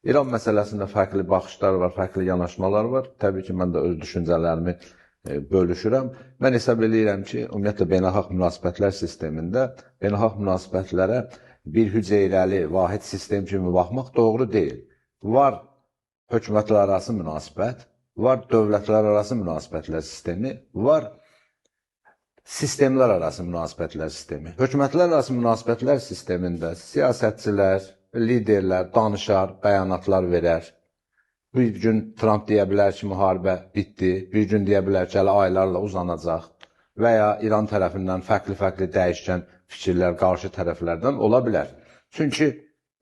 İran məsələsində fərqli baxışlar var, fərqli yanaşmalar var. Təbii ki, mən də öz düşüncələrimi bölüşürəm. Mən hesab edirəm ki, ümumiyyətlə beynəlxalq münasibətlər sistemində beynəlxalq münasibətlərə bir hüceyrəli, vahid sistem kimi baxmaq doğru deyil. Var hökumətlər arası münasibət, var dövlətlər arası münasibətlər sistemi, var sistemlər arası münasibətlər sistemi. Hökumətlər arası münasibətlər sistemində siyasətçilər, liderlər danışar, bəyanatlar verər. Bir gün Trump deyə bilər ki, müharibə bitdi, bir gün deyə bilər ki, hələ aylarla uzanacaq və ya İran tərəfindən fərqli-fərqli dəyişkən fikirlər qarşı tərəflərdən ola bilər. Çünki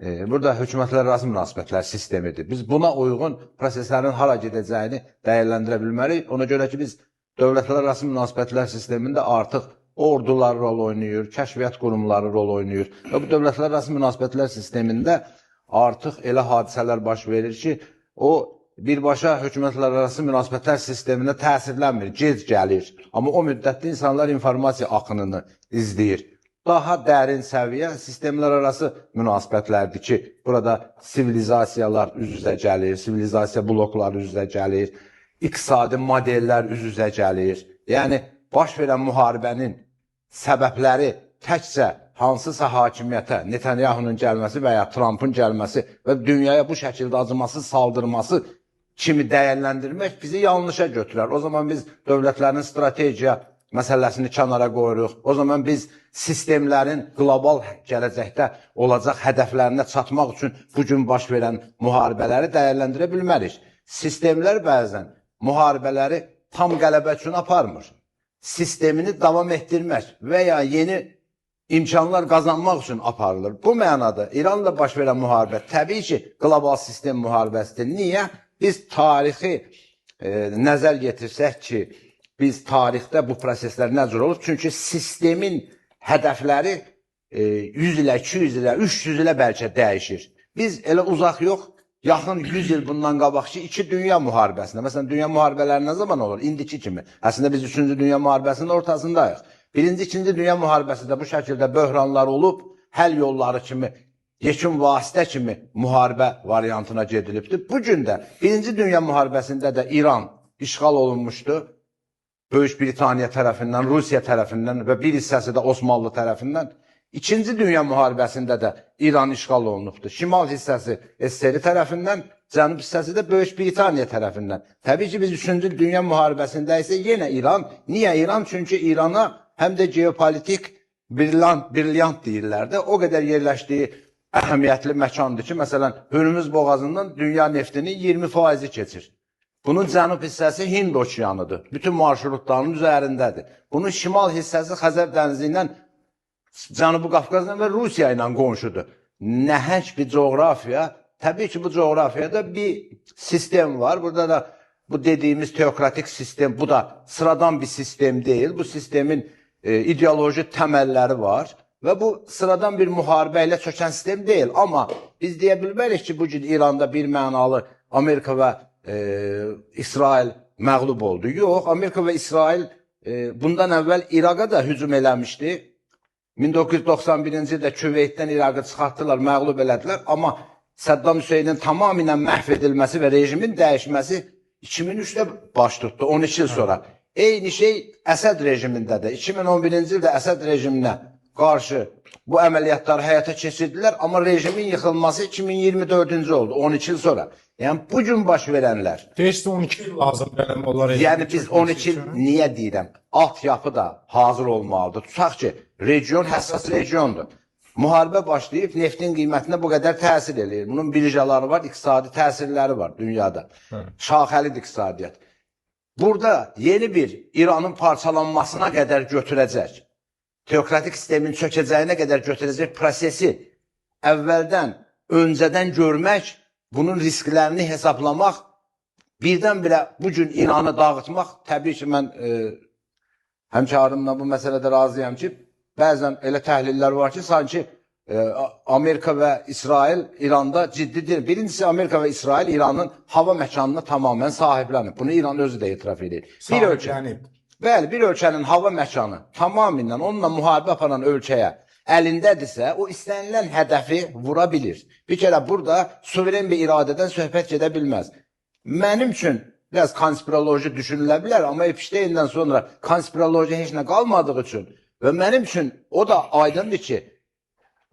burada hökumətlər arası münasibətlər sistemidir. Biz buna uyğun proseslərin hara gedəcəyini dəyərləndirə bilməliyik. Ona görə ki, biz dövlətlər arası münasibətlər sistemində artıq ordular rol oynayır, kəşfiyyat qurumları rol oynayır. Və bu dövlətlər arası münasibətlər sistemində artıq elə hadisələr baş verir ki, o birbaşa hökumətlər arası münasibətlər sisteminə təsirlənmir, gec gəlir. Amma o müddətdə insanlar informasiya axınını izləyir. Daha dərin səviyyə sistemlər arası münasibətlərdir ki, burada sivilizasiyalar üz-üzə gəlir, sivilizasiya blokları üz-üzə gəlir, iqtisadi modellər üz-üzə gəlir. Yəni, baş verən müharibənin səbəbləri təkcə hansısa hakimiyyətə, Netanyahunun gəlməsi və ya Trumpın gəlməsi və dünyaya bu şəkildə acımasız saldırması kimi dəyərləndirmək bizi yanlışa götürər. O zaman biz dövlətlərin strategiya məsələsini kənara qoyuruq. O zaman biz sistemlərin qlobal gələcəkdə olacaq hədəflərinə çatmaq üçün bugün baş verən müharibələri dəyərləndirə bilmərik. Sistemlər bəzən müharibələri tam qələbə üçün aparmır. Sistemini davam etdirmək və ya yeni imkanlar qazanmaq üçün aparılır. Bu mənada İranla baş verən müharibə təbii ki, qlobal sistem müharibəsidir. Niyə? Biz tarixi nəzər yetirsək ki, biz tarixdə bu proseslər necə olur? Çünki sistemin hədəfləri 100 ilə, 200 ilə, 300 ilə bəlkə dəyişir. Biz elə uzaq yox, yaxın 100 il bundan qabaqki iki dünya müharibəsində. Məsələn, dünya müharibələri nə zaman olur? İndiki kimi. Əslində biz 3-cü dünya müharibəsinin ortasındayıq. Birinci, ikinci dünya müharibəsində bu şəkildə böhranlar olub, həll yolları kimi, yekun vasitə kimi müharibə variantına gedilibdir. Bugün də birinci dünya müharibəsində də İran işğal olunmuşdu. Böyük Britaniya tərəfindən, Rusiya tərəfindən və bir hissəsi də Osmanlı tərəfindən. İkinci dünya müharibəsində də İran işğal olunubdur. Şimal hissəsi SSR tərəfindən, cənub hissəsi də Böyük Britaniya tərəfindən. Təbii ki, biz 3-cü dünya müharibəsində isə yenə İran. Niyə İran? Çünki İrana həm də geopolitik brilyant deyirlər də. O qədər yerləşdiyi əhəmiyyətli məkandır ki, məsələn, Hürmüz boğazından dünya neftinin 20% keçir. Bunun cənub hissəsi Hind okeanıdır. Bütün marşrutlarının üzərindədir. Bunun şimal hissəsi Xəzər dənizi ilə, Cənubi Qafqazla və Rusiya ilə qonşudur. Nəhəng bir coğrafiya. Təbii ki, bu coğrafiyada bir sistem var. Burada da bu dediyimiz teokratik sistem, bu da sıradan bir sistem deyil. Bu sistemin ideoloji təməlləri var. Və bu sıradan bir müharibə ilə çökən sistem deyil. Amma biz deyə bilmərik ki, bugün İranda bir mənalı Amerika və İsrail məğlub oldu. Yox, Amerika və İsrail bundan əvvəl İraqa da hücum eləmişdi. 1991-ci ildə Küveytdən İraqı çıxartdılar, məğlub elədilər. Amma Səddam Hüseynin tamamilə məhv edilməsi və rejimin dəyişməsi 2003-də baş tutdu, 12 il sonra. Eyni şey Əsəd rejimində də. 2011-ci ildə Əsəd rejiminə qarşı bu əməliyyatları həyata keçirdilər, amma rejimin yıxılması 2024-cü oldu, 12 il sonra. Yəni, bugün baş verənlər. Deyirsə 12 il lazım benim onlar. Yəni, biz 12 il niyə deyirəm? Altyapı da hazır olmalıdır. Tutaq ki, region həssas regiondur. Müharibə başlayıb, neftin qiymətinə bu qədər təsir eləyir. Bunun birjaları var, iqtisadi təsirləri var dünyada. Şaxəlidir iqtisadiyyat. Burada yeni bir İranın parçalanmasına qədər götürəcək, teokratik sistemin çökəcəyinə qədər götürəcək prosesi əvvəldən, öncədən görmək, bunun risklərini hesablamaq, birdən-birə bugün İranı dağıtmaq, təbii ki, mən həmkarımla bu məsələdə razıyam ki, bəzən elə təhlillər var ki, sanki Amerika və İsrail İranda ciddidir. Birincisi, Amerika və İsrail İranın hava məkanına tamamən sahiblənib. Bunu İran özü də etiraf edir. Bəli, bir ölkənin hava məkanı tamamilə onunla müharibə aparan ölkəyə əlindədirsə, o istənilən hədəfi vura bilir. Bir kərə burada suveren bir iradədən söhbət gedə bilməz. Mənim üçün biraz konspiroloji düşünülə bilər, amma Epstein'dən sonra konspiroloji heç nə qalmadığı üçün və mənim üçün o da aydındır ki,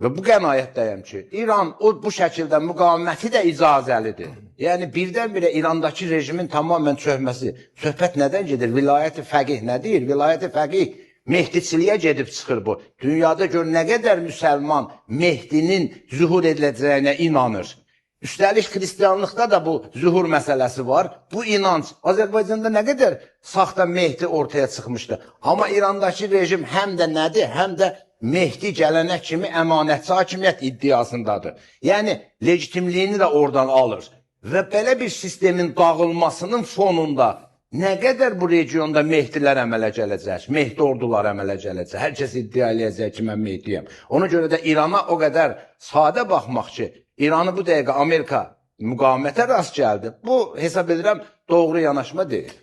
və bu qənaətdəyəm ki, İran bu şəkildə müqaviməti də icazəlidir. Yəni birdən-birə İrandakı rejimin tamamən çökməsi. Söhbət nədən gedir? Vilayət-i fəqih nə deyir? Vilayət-i fəqih Mehdiçiliyə gedib çıxır bu. Dünyada gör nə qədər müsəlman Mehdinin zühur ediləcəyinə inanır. Üstəlik xristianlıqda da bu zühur məsələsi var. Bu inanc Azərbaycanda nə qədər saxta Mehdi ortaya çıxmışdı. Amma İrandakı rejim həm də nədir, həm də Mehdi gələnə kimi əmanətçi hakimiyyət iddiasındadır. Yəni legitimliyini də oradan alır. Və belə bir sistemin dağılmasının fonunda nə qədər bu regionda Mehdilər əmələ gələcək, Mehdi ordular əmələ gələcək, hər kəs iddia eləyəcək ki, mən Mehdiyəm. Ona görə də İrana o qədər sadə baxmaq ki, İranı bu dəqiqə Amerika müqavimətə rast gəldi. Bu, hesab edirəm, doğru yanaşma deyil.